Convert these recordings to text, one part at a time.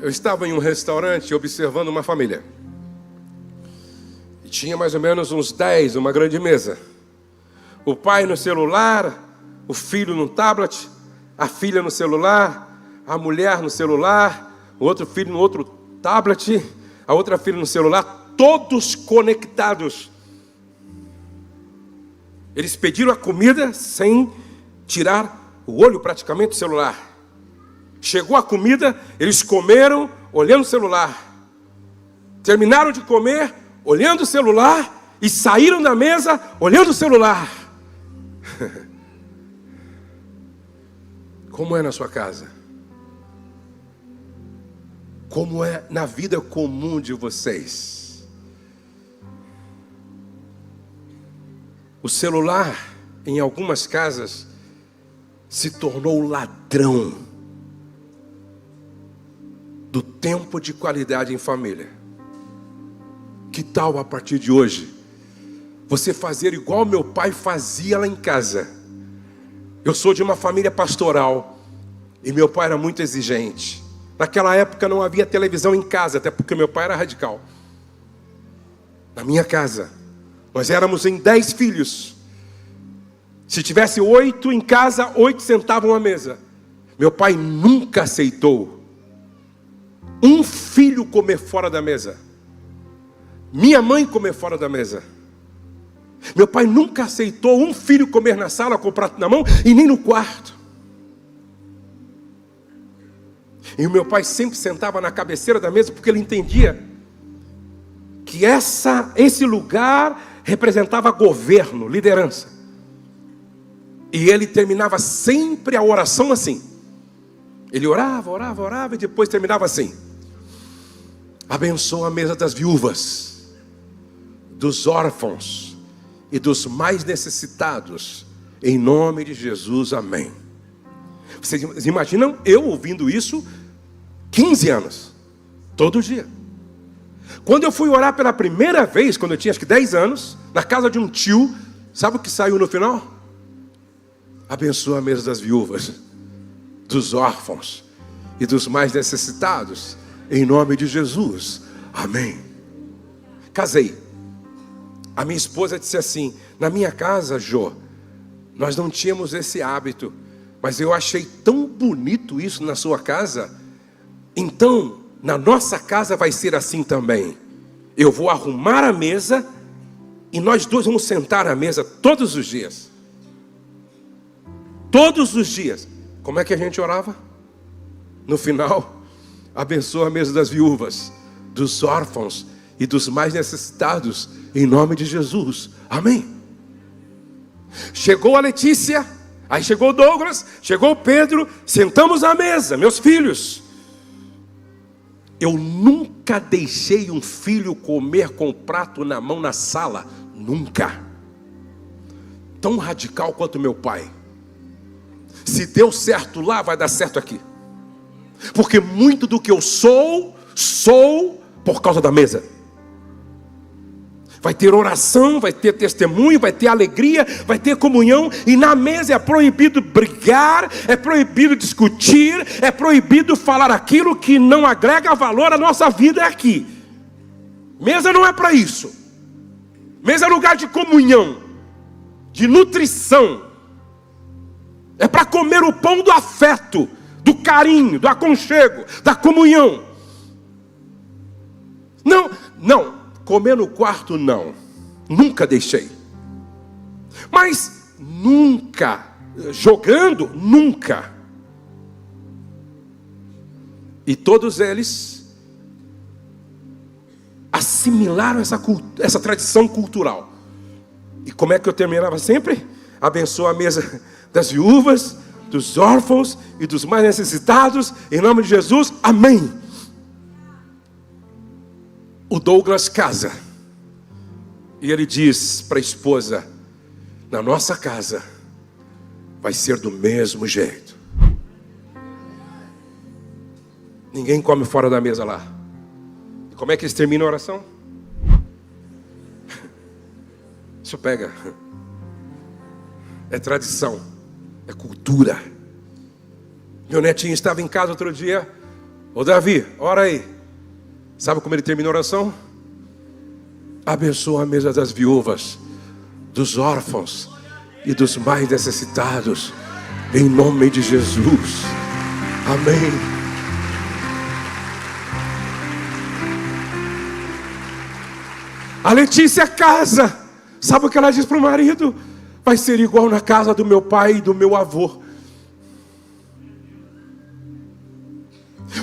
Eu estava em um restaurante observando uma família. E tinha mais ou menos uns 10, uma grande mesa. O pai no celular, o filho no tablet, a filha no celular, a mulher no celular, o outro filho no outro tablet, a outra filha no celular, todos conectados. Eles pediram a comida sem tirar o olho praticamente do celular. Chegou a comida, eles comeram olhando o celular. Terminaram de comer, olhando o celular, e saíram da mesa olhando o celular. Como é na sua casa? Como é na vida comum de vocês? O celular, em algumas casas, se tornou ladrão do tempo de qualidade em família. Que tal a partir de hoje você fazer igual meu pai fazia lá em casa? Eu sou de uma família pastoral e meu pai era muito exigente. Naquela época não havia televisão em casa, até porque meu pai era radical. Na minha casa, nós éramos em 10 filhos. Se tivesse 8 em casa, 8 sentavam à mesa. Meu pai nunca aceitou um filho comer fora da mesa. Minha mãe comer fora da mesa. Meu pai nunca aceitou um filho comer na sala com o prato na mão e nem no quarto. E o meu pai sempre sentava na cabeceira da mesa porque ele entendia que esse lugar representava governo, liderança. E ele terminava sempre a oração assim. Ele orava e depois terminava assim: abençoa a mesa das viúvas, dos órfãos e dos mais necessitados, em nome de Jesus, amém. Vocês imaginam eu ouvindo isso 15 anos, todo dia. Quando eu fui orar pela primeira vez, quando eu tinha acho que 10 anos, na casa de um tio, sabe o que saiu no final? Abençoa a mesa das viúvas, dos órfãos e dos mais necessitados, em nome de Jesus, amém. Casei. A minha esposa disse assim: na minha casa, Jô, nós não tínhamos esse hábito, mas eu achei tão bonito isso na sua casa, então na nossa casa vai ser assim também. Eu vou arrumar a mesa e nós dois vamos sentar à mesa todos os dias. Todos os dias. Como é que a gente orava? No final, abençoa a mesa das viúvas, dos órfãos e dos mais necessitados, em nome de Jesus, amém. Chegou a Letícia, aí chegou o Douglas, chegou o Pedro, sentamos à mesa, meus filhos. Eu nunca deixei um filho comer com o prato na mão na sala, nunca. Tão radical quanto meu pai. Se deu certo lá, vai dar certo aqui. Porque muito do que eu sou por causa da mesa. Vai ter oração, vai ter testemunho, vai ter alegria, vai ter comunhão. E na mesa é proibido brigar, é proibido discutir, é proibido falar aquilo que não agrega valor à nossa vida aqui. Mesa não é para isso. Mesa é lugar de comunhão, de nutrição. É para comer o pão do afeto, do carinho, do aconchego, da comunhão. Não, comer no quarto não, nunca deixei. Mas nunca, jogando, nunca. E todos eles assimilaram essa tradição cultural. E como é que eu terminava sempre? Abençoa a mesa das viúvas, dos órfãos e dos mais necessitados, em nome de Jesus, amém. O Douglas casa, e ele diz para a esposa: na nossa casa vai ser do mesmo jeito. Ninguém come fora da mesa lá. E como é que eles terminam a oração? Isso pega. É tradição, é cultura. Meu netinho estava em casa outro dia, Ô Davi, ora aí. Sabe como ele termina a oração? Abençoa a mesa das viúvas, dos órfãos e dos mais necessitados, em nome de Jesus. Amém. A Letícia casa. Sabe o que ela diz para o marido? Vai ser igual na casa do meu pai e do meu avô.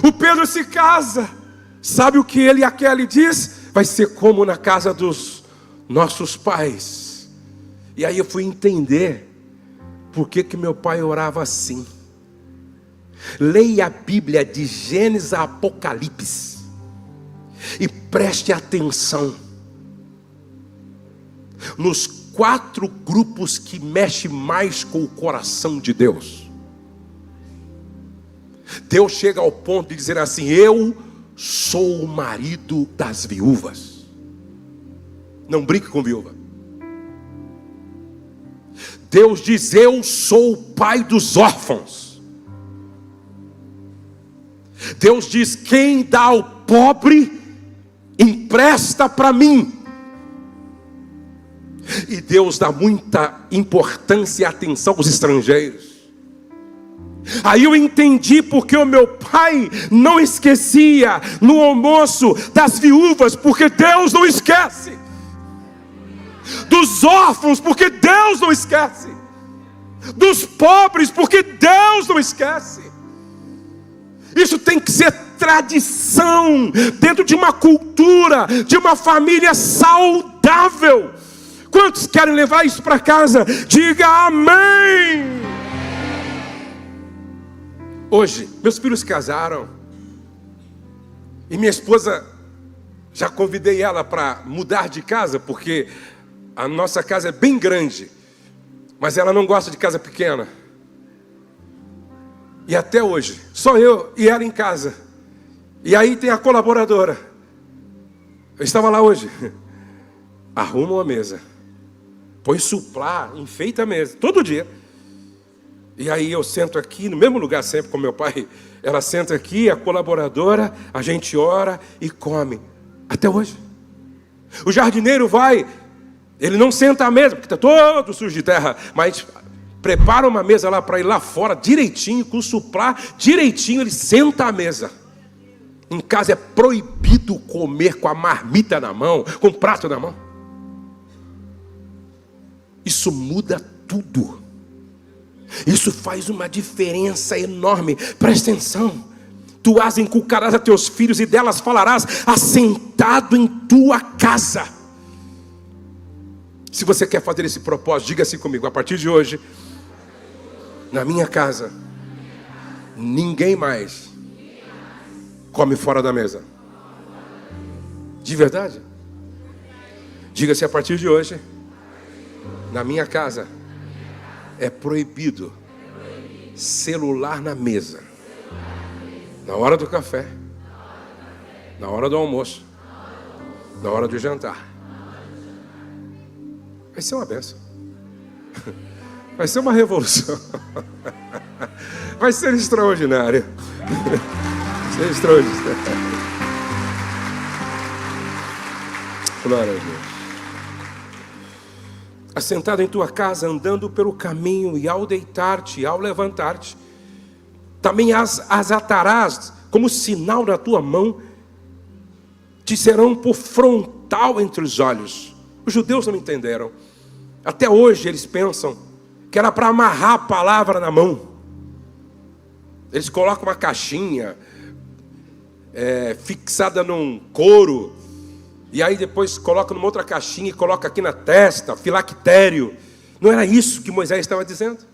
O Pedro se casa. Sabe o que ele e a Kelly diz? Vai ser como na casa dos nossos pais. E aí eu fui entender por que meu pai orava assim. Leia a Bíblia de Gênesis a Apocalipse e preste atenção nos 4 grupos que mexem mais com o coração de Deus. Deus chega ao ponto de dizer assim: eu sou o marido das viúvas. Não brinque com viúva. Deus diz: eu sou o pai dos órfãos. Deus diz: quem dá ao pobre, empresta para mim. E Deus dá muita importância e atenção aos estrangeiros. Aí eu entendi porque o meu pai não esquecia no almoço das viúvas, porque Deus não esquece. Dos órfãos, porque Deus não esquece. Dos pobres, porque Deus não esquece. Isso tem que ser tradição dentro de uma cultura, de uma família saudável. Quantos querem levar isso para casa? Diga amém. Hoje, meus filhos casaram. E minha esposa, já convidei ela para mudar de casa, porque a nossa casa é bem grande. Mas ela não gosta de casa pequena. E até hoje, só eu e ela em casa. E aí tem a colaboradora. Eu estava lá hoje. Arruma uma mesa. Põe suplá, enfeita a mesa, todo dia. E aí eu sento aqui, no mesmo lugar sempre com meu pai. Ela senta aqui, a colaboradora, a gente ora e come. Até hoje. O jardineiro vai, ele não senta à mesa, porque está todo sujo de terra. Mas prepara uma mesa lá para ir lá fora, direitinho, com suplá, direitinho, ele senta à mesa. Em casa é proibido comer com a marmita na mão, com o prato na mão. Isso muda tudo. Isso faz uma diferença enorme. Presta atenção. Tu as inculcarás a teus filhos e delas falarás assentado em tua casa. Se você quer fazer esse propósito, diga assim comigo: a partir de hoje, na minha casa, ninguém mais come fora da mesa. De verdade? Diga-se: a partir de hoje, na minha casa, é proibido celular na mesa. Na hora do café, na hora do almoço, na hora do jantar. Vai ser uma bênção. Vai ser uma revolução. Vai ser extraordinário. Vai ser extraordinário. Glória a Deus. Assentado em tua casa, andando pelo caminho, e ao deitar-te, e ao levantar-te, também as atarás como sinal na tua mão, te serão por frontal entre os olhos. Os judeus não entenderam. Até hoje eles pensam que era para amarrar a palavra na mão. Eles colocam uma caixinha fixada num couro, e aí depois coloca numa outra caixinha e coloca aqui na testa, filactério. Não era isso que Moisés estava dizendo?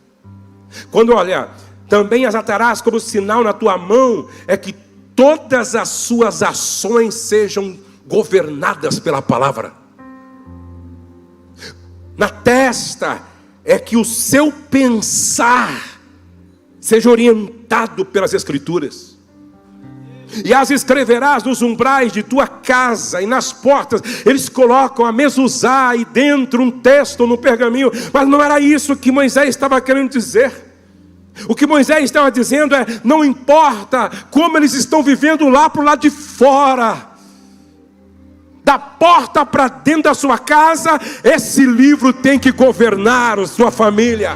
Quando olha, também as atarás como sinal na tua mão, é que todas as suas ações sejam governadas pela palavra. Na testa é que o seu pensar seja orientado pelas Escrituras. E as escreverás nos umbrais de tua casa e nas portas. Eles colocam a mezuzá e dentro um texto no pergaminho. Mas não era isso que Moisés estava querendo dizer. O que Moisés estava dizendo é: não importa como eles estão vivendo lá para o lado de fora, da porta para dentro da sua casa, esse livro tem que governar a sua família.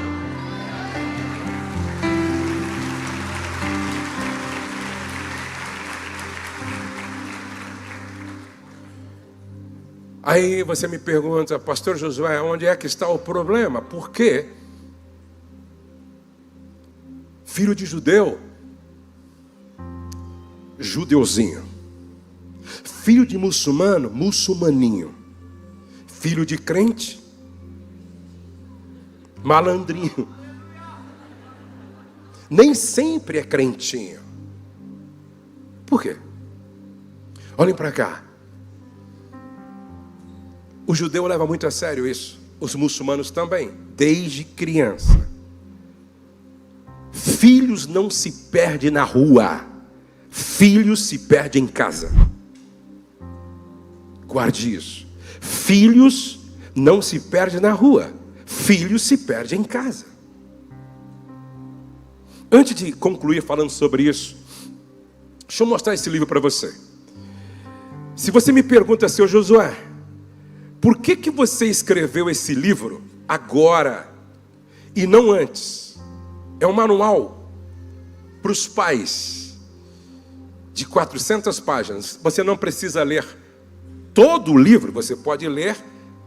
Aí você me pergunta: pastor Josué, onde é que está o problema? Por quê? Filho de judeu, judeuzinho. Filho de muçulmano, muçulmaninho. Filho de crente, malandrinho. Nem sempre é crentinho. Por quê? Olhem para cá. O judeu leva muito a sério isso. Os muçulmanos também, desde criança. Filhos não se perdem na rua. Filhos se perdem em casa. Guarde isso. Filhos não se perdem na rua. Filhos se perdem em casa. Antes de concluir falando sobre isso, deixa eu mostrar esse livro para você. Se você me pergunta, seu Josué, por que você escreveu esse livro agora e não antes? É um manual para os pais de 400 páginas. Você não precisa ler todo o livro, você pode ler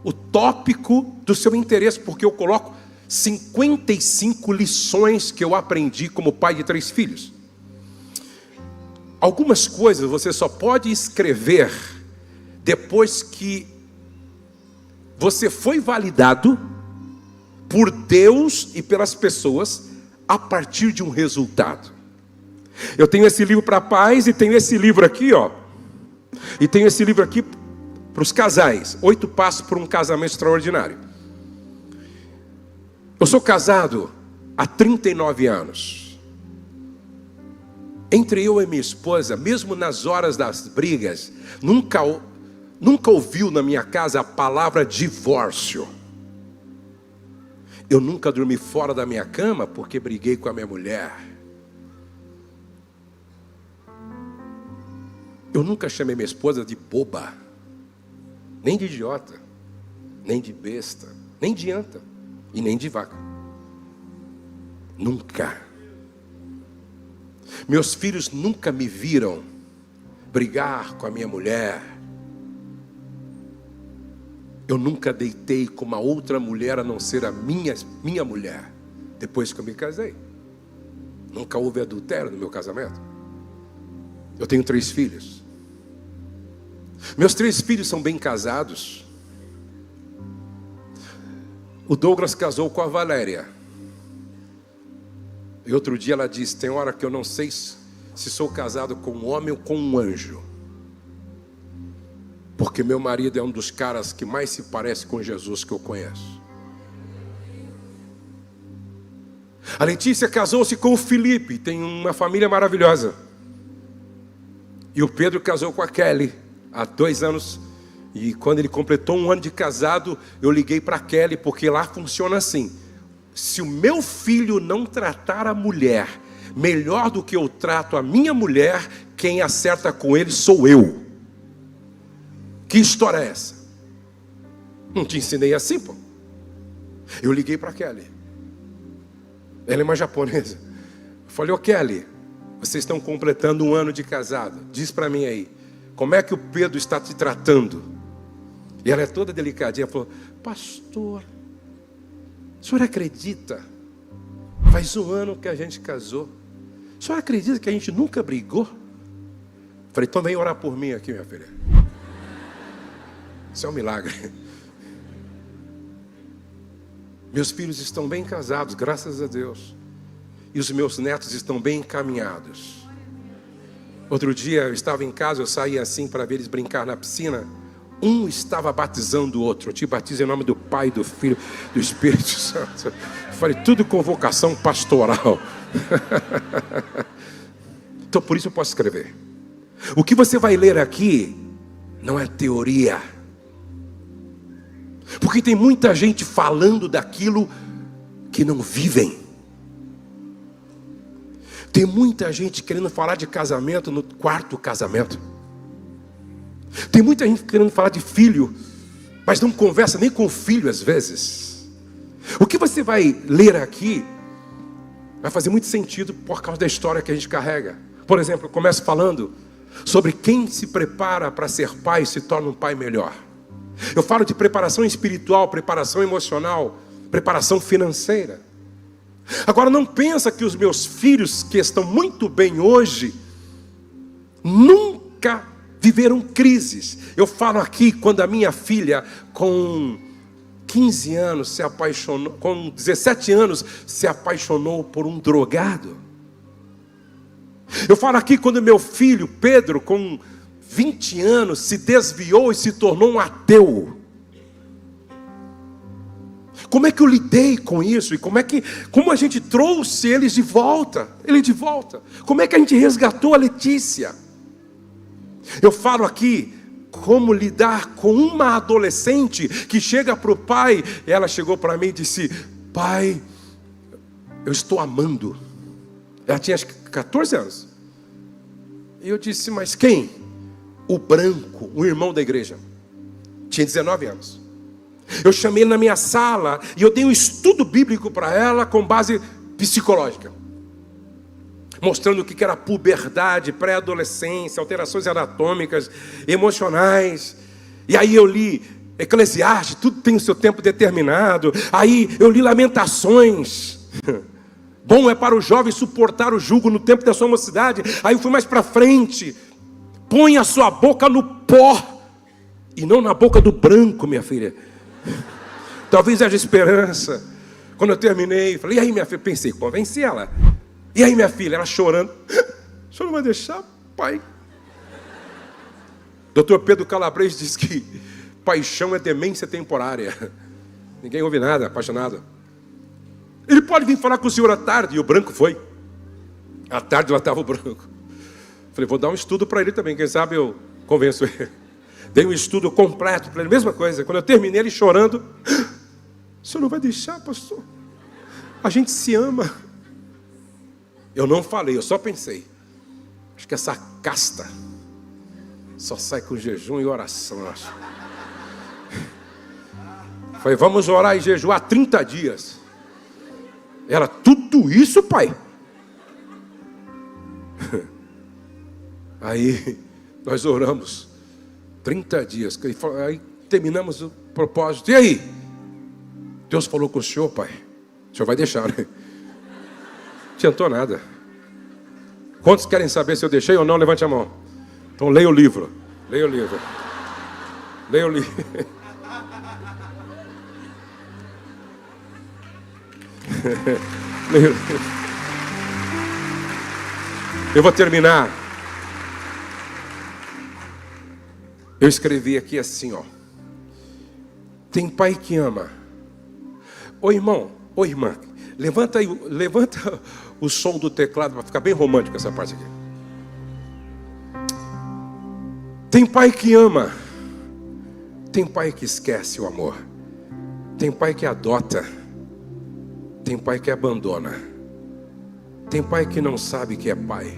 o tópico do seu interesse, porque eu coloco 55 lições que eu aprendi como pai de 3 filhos. Algumas coisas você só pode escrever depois que você foi validado por Deus e pelas pessoas a partir de um resultado. Eu tenho esse livro para pais e tenho esse livro aqui, ó. E tenho esse livro aqui para os casais, 8 passos para um casamento extraordinário. Eu sou casado há 39 anos. Entre eu e minha esposa, mesmo nas horas das brigas, nunca ouviu na minha casa a palavra divórcio. Eu nunca dormi fora da minha cama porque briguei com a minha mulher. Eu nunca chamei minha esposa de boba, nem de idiota, nem de besta, nem de anta e nem de vaca. Nunca. Meus filhos nunca me viram brigar com a minha mulher. Eu nunca deitei com uma outra mulher a não ser a minha mulher, depois que eu me casei. Nunca houve adultério no meu casamento. Eu tenho 3 filhos. Meus 3 filhos são bem casados. O Douglas casou com a Valéria. E outro dia ela disse: tem hora que eu não sei se sou casado com um homem ou com um anjo. Porque meu marido é um dos caras que mais se parece com Jesus que eu conheço. A Letícia casou-se com o Felipe, tem uma família maravilhosa. E o Pedro casou com a Kelly há 2 anos. E quando ele completou 1 ano de casado, eu liguei para a Kelly, porque lá funciona assim: se o meu filho não tratar a mulher melhor do que eu trato a minha mulher, quem acerta com ele sou eu. Que história é essa? Não te ensinei assim, pô. Eu liguei para a Kelly. Ela é uma japonesa. Eu falei: ô Kelly, vocês estão completando 1 ano de casado. Diz para mim aí, como é que o Pedro está te tratando? E ela é toda delicadinha. Ela falou: pastor, o senhor acredita? Faz 1 ano que a gente casou. O senhor acredita que a gente nunca brigou? Eu falei: então vem orar por mim aqui, minha filha. Isso é um milagre. Meus filhos estão bem casados, graças a Deus. E os meus netos estão bem encaminhados. Outro dia eu estava em casa, eu saí assim para ver eles brincar na piscina. Um estava batizando o outro. Eu te batizo em nome do Pai, do Filho, do Espírito Santo. Eu falei: tudo com vocação pastoral. Então por isso eu posso escrever. O que você vai ler aqui não é teoria. Porque tem muita gente falando daquilo que não vivem. Tem muita gente querendo falar de casamento no quarto casamento. Tem muita gente querendo falar de filho, mas não conversa nem com o filho às vezes. O que você vai ler aqui vai fazer muito sentido por causa da história que a gente carrega. Por exemplo, eu começo falando sobre quem se prepara para ser pai e se torna um pai melhor. Eu falo de preparação espiritual, preparação emocional, preparação financeira. Agora não pensa que os meus filhos, que estão muito bem hoje, nunca viveram crises. Eu falo aqui quando a minha filha, com 15 anos, se apaixonou, com 17 anos, se apaixonou por um drogado. Eu falo aqui quando meu filho, Pedro, com 20 anos, se desviou e se tornou um ateu. Como é que eu lidei com isso? E como a gente trouxe ele de volta? Como é que a gente resgatou a Letícia? Eu falo aqui como lidar com uma adolescente que chega para o pai. Ela chegou para mim e disse: pai, eu estou amando. Ela tinha acho que 14 anos. E eu disse: mas quem? O branco, o irmão da igreja. Tinha 19 anos. Eu chamei ele na minha sala e eu dei um estudo bíblico para ela com base psicológica, mostrando o que era puberdade, pré-adolescência, alterações anatômicas, emocionais. E aí eu li Eclesiastes, tudo tem o seu tempo determinado. Aí eu li Lamentações. Bom é para o jovem suportar o jugo no tempo da sua mocidade. Aí eu fui mais para frente. Põe a sua boca no pó e não na boca do branco, minha filha. Talvez haja esperança. Quando eu terminei, falei: e aí, minha filha? Pensei, convenci ela. E aí, minha filha? Ela chorando: o senhor não vai deixar, pai? Dr. Pedro Calabres diz que paixão é demência temporária. Ninguém ouve nada, apaixonado. Ele pode vir falar com o senhor à tarde. E o branco foi. À tarde lá estava o branco. Falei: vou dar um estudo para ele também, quem sabe eu convenço ele. Dei um estudo completo para ele, mesma coisa. Quando eu terminei, ele chorando: o senhor não vai deixar, pastor? A gente se ama. Eu não falei, eu só pensei: acho que essa casta só sai com jejum e oração, eu acho. Falei: vamos orar e jejuar 30 dias. Ela: tudo isso, pai? Aí nós oramos 30 dias. Aí terminamos o propósito. E aí? Deus falou com o senhor, pai? O senhor vai deixar, né? Não adiantou nada. Quantos querem saber se eu deixei ou não? Levante a mão. Então leia o livro. Leia o livro. Leia o livro. Leia o livro. Eu vou terminar. Eu escrevi aqui assim, ó: tem pai que ama. Ô irmão, ô irmã, levanta o som do teclado para ficar bem romântico essa parte aqui. Tem pai que ama. Tem pai que esquece o amor. Tem pai que adota. Tem pai que abandona. Tem pai que não sabe que é pai.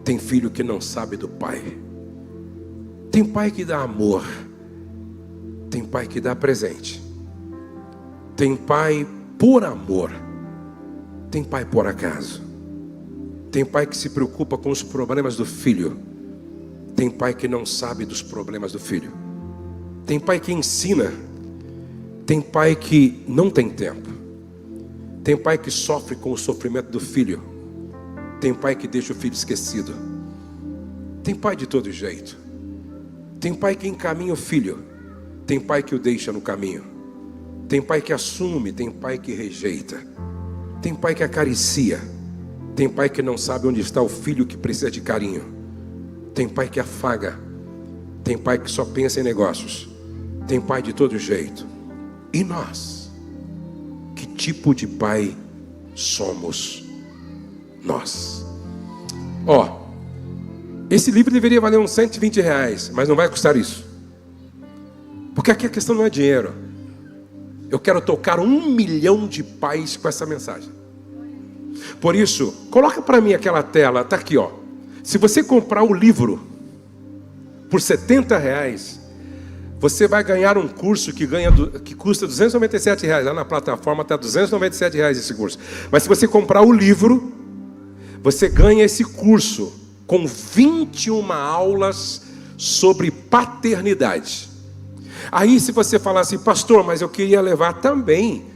Tem filho que não sabe do pai. Tem pai que dá amor. Tem pai que dá presente. Tem pai por amor. Tem pai por acaso. Tem pai que se preocupa com os problemas do filho. Tem pai que não sabe dos problemas do filho. Tem pai que ensina. Tem pai que não tem tempo. Tem pai que sofre com o sofrimento do filho. Tem pai que deixa o filho esquecido. Tem pai de todo jeito. Tem pai que encaminha o filho. Tem pai que o deixa no caminho. Tem pai que assume. Tem pai que rejeita. Tem pai que acaricia. Tem pai que não sabe onde está o filho que precisa de carinho. Tem pai que afaga. Tem pai que só pensa em negócios. Tem pai de todo jeito. E nós? Que tipo de pai somos nós? Ó, esse livro deveria valer uns R$120, mas não vai custar isso. Porque aqui a questão não é dinheiro. Eu quero tocar 1 milhão de pais com essa mensagem. Por isso, coloca para mim aquela tela, está aqui, ó. Se você comprar o livro por R$70, você vai ganhar um curso que custa R$297. Lá na plataforma está R$297 esse curso. Mas se você comprar o livro, você ganha esse curso com 21 aulas sobre paternidade. Aí se você falar assim, pastor, mas eu queria levar também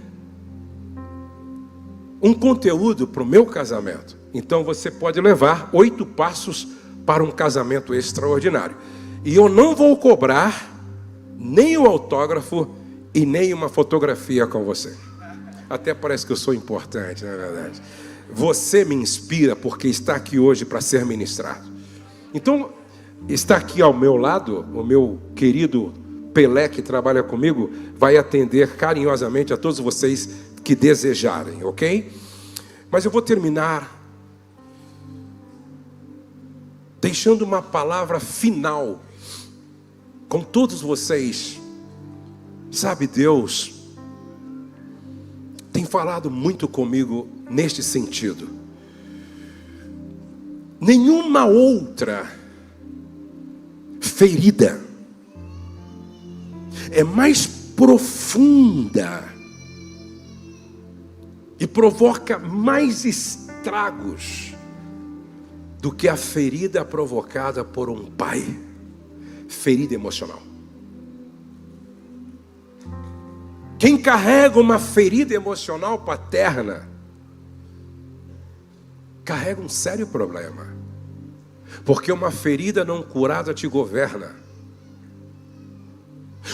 um conteúdo para o meu casamento. Então você pode levar 8 passos para um casamento extraordinário. E eu não vou cobrar nem o autógrafo e nem uma fotografia com você. Até parece que eu sou importante, não é verdade? Você me inspira porque está aqui hoje para ser ministrado. Então, está aqui ao meu lado, o meu querido Pelé, que trabalha comigo, vai atender carinhosamente a todos vocês que desejarem, ok? Mas eu vou terminar deixando uma palavra final com todos vocês. Sabe, Deus tem falado muito comigo neste sentido. Nenhuma outra ferida é mais profunda e provoca mais estragos do que a ferida provocada por um pai. Ferida emocional. Quem carrega uma ferida emocional paterna carrega um sério problema, porque uma ferida não curada te governa.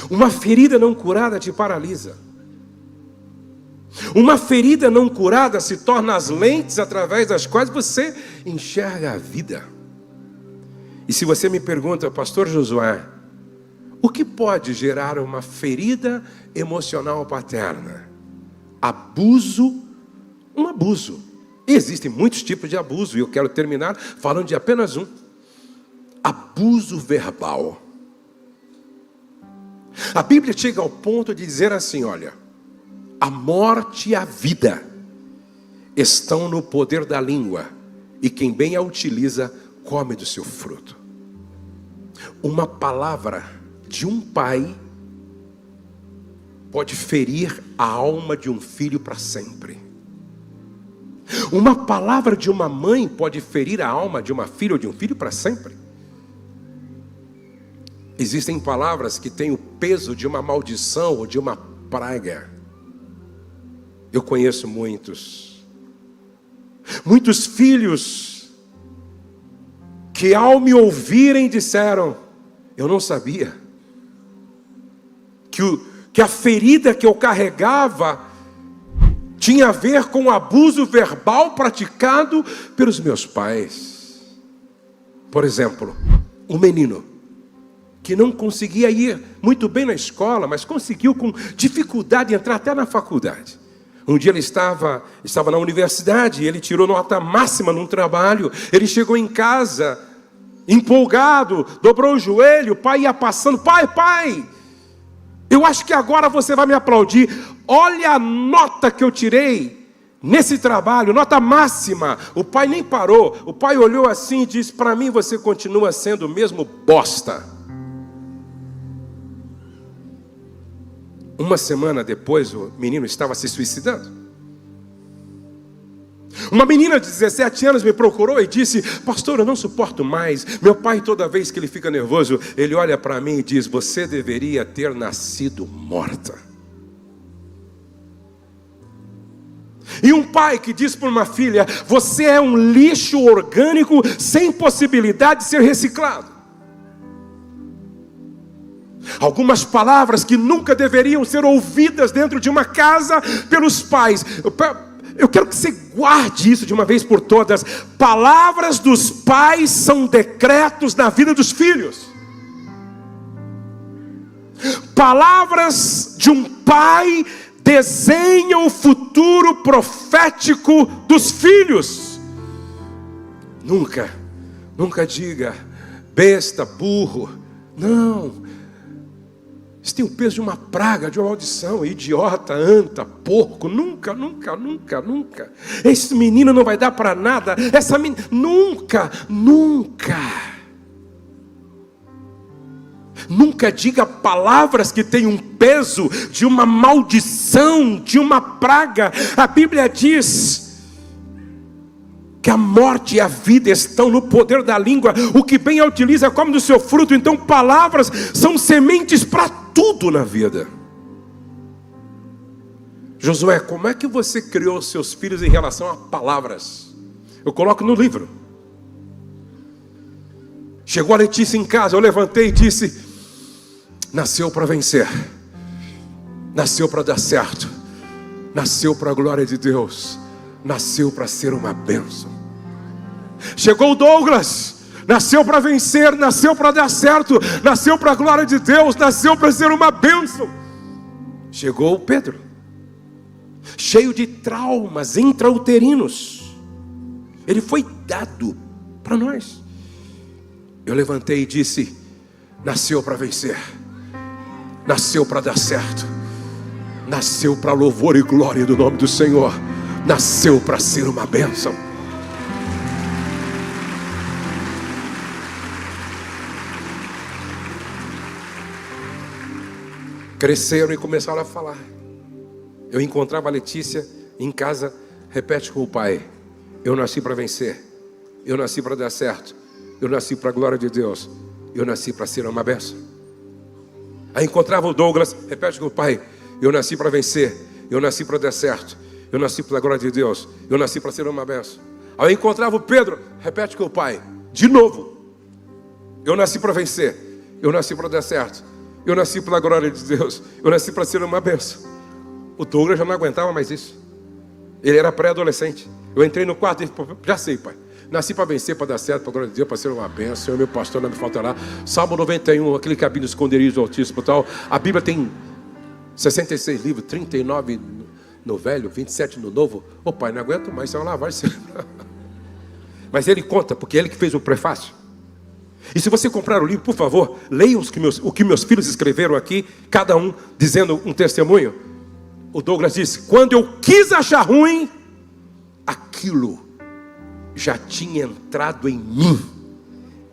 Uma ferida não curada te paralisa. Uma ferida não curada se torna as lentes através das quais você enxerga a vida. E se você me pergunta, pastor Josué, o que pode gerar uma ferida emocional paterna? Abuso, um abuso. E existem muitos tipos de abuso, e eu quero terminar falando de apenas um. Abuso verbal. A Bíblia chega ao ponto de dizer assim, olha, a morte e a vida estão no poder da língua, e quem bem a utiliza, come do seu fruto. Uma palavra de um pai pode ferir a alma de um filho para sempre. Uma palavra de uma mãe pode ferir a alma de uma filha ou de um filho para sempre. Existem palavras que têm o peso de uma maldição ou de uma praga. Eu conheço muitos filhos que ao me ouvirem disseram, eu não sabia que a ferida que eu carregava tinha a ver com o abuso verbal praticado pelos meus pais. Por exemplo, um menino que não conseguia ir muito bem na escola, mas conseguiu com dificuldade entrar até na faculdade. Um dia ele estava na universidade, ele tirou nota máxima num trabalho, ele chegou em casa, empolgado, dobrou o joelho, o pai ia passando, pai, eu acho que agora você vai me aplaudir, olha a nota que eu tirei nesse trabalho, nota máxima. O pai nem parou, o pai olhou assim e disse, para mim você continua sendo o mesmo bosta. Uma semana depois, o menino estava se suicidando. Uma menina de 17 anos me procurou e disse, pastor, eu não suporto mais. Meu pai, toda vez que ele fica nervoso, ele olha para mim e diz, você deveria ter nascido morta. E um pai que diz para uma filha, você é um lixo orgânico sem possibilidade de ser reciclado. Algumas palavras que nunca deveriam ser ouvidas dentro de uma casa pelos pais. Eu quero que você guarde isso de uma vez por todas. Palavras dos pais são decretos na vida dos filhos. Palavras de um pai desenham o futuro profético dos filhos. Nunca diga besta, burro. Não. Isso tem o peso de uma praga, de uma maldição. Idiota, anta, porco. Nunca, nunca, nunca, nunca. Esse menino não vai dar para nada. Essa menina, nunca, nunca. Nunca diga palavras que têm um peso de uma maldição, de uma praga. A Bíblia diz que a morte e a vida estão no poder da língua. O que bem a utiliza come do seu fruto. Então palavras são sementes para tudo na vida. Josué, como é que você criou seus filhos em relação a palavras? Eu coloco no livro. Chegou a Letícia em casa, eu levantei e disse: nasceu para vencer, nasceu para dar certo, nasceu para a glória de Deus, nasceu para ser uma bênção. Chegou o Douglas, nasceu para vencer, nasceu para dar certo, nasceu para a glória de Deus, nasceu para ser uma bênção. Chegou o Pedro, cheio de traumas intrauterinos. Ele foi dado para nós. Eu levantei e disse: nasceu para vencer, nasceu para dar certo, nasceu para louvor e glória do nome do Senhor, nasceu para ser uma bênção. Cresceram e começaram a falar. Eu encontrava a Letícia em casa, repete com o pai: eu nasci para vencer, eu nasci para dar certo, eu nasci para a glória de Deus, eu nasci para ser uma bênção. Aí encontrava o Douglas, repete com o pai: eu nasci para vencer, eu nasci para dar certo, eu nasci para a glória de Deus, eu nasci para ser uma bênção. Aí encontrava o Pedro, repete com o pai, de novo: eu nasci para vencer, eu nasci para dar certo, eu nasci para a glória de Deus, eu nasci para ser uma bênção. O Douglas já não aguentava mais isso. Ele era pré-adolescente. Eu entrei no quarto e disse: já sei, pai, nasci para vencer, para dar certo, para a glória de Deus, para ser uma bênção. Senhor, meu pastor, não me faltará. Salmo 91, aquele cabinho no esconderijo do Altíssimo e tal. A Bíblia tem 66 livros, 39 no Velho, 27 no Novo. Ô pai, não aguento mais, isso é uma lavagem. Mas ele conta, porque é ele que fez o prefácio. E se você comprar o livro, por favor, leia o que meus filhos escreveram aqui, cada um dizendo um testemunho. O Douglas disse: quando eu quis achar ruim, aquilo já tinha entrado em mim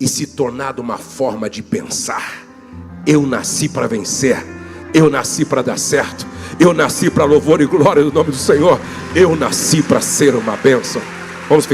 e se tornado uma forma de pensar. Eu nasci para vencer, eu nasci para dar certo, eu nasci para louvor e glória do nome do Senhor, eu nasci para ser uma bênção. Vamos ficar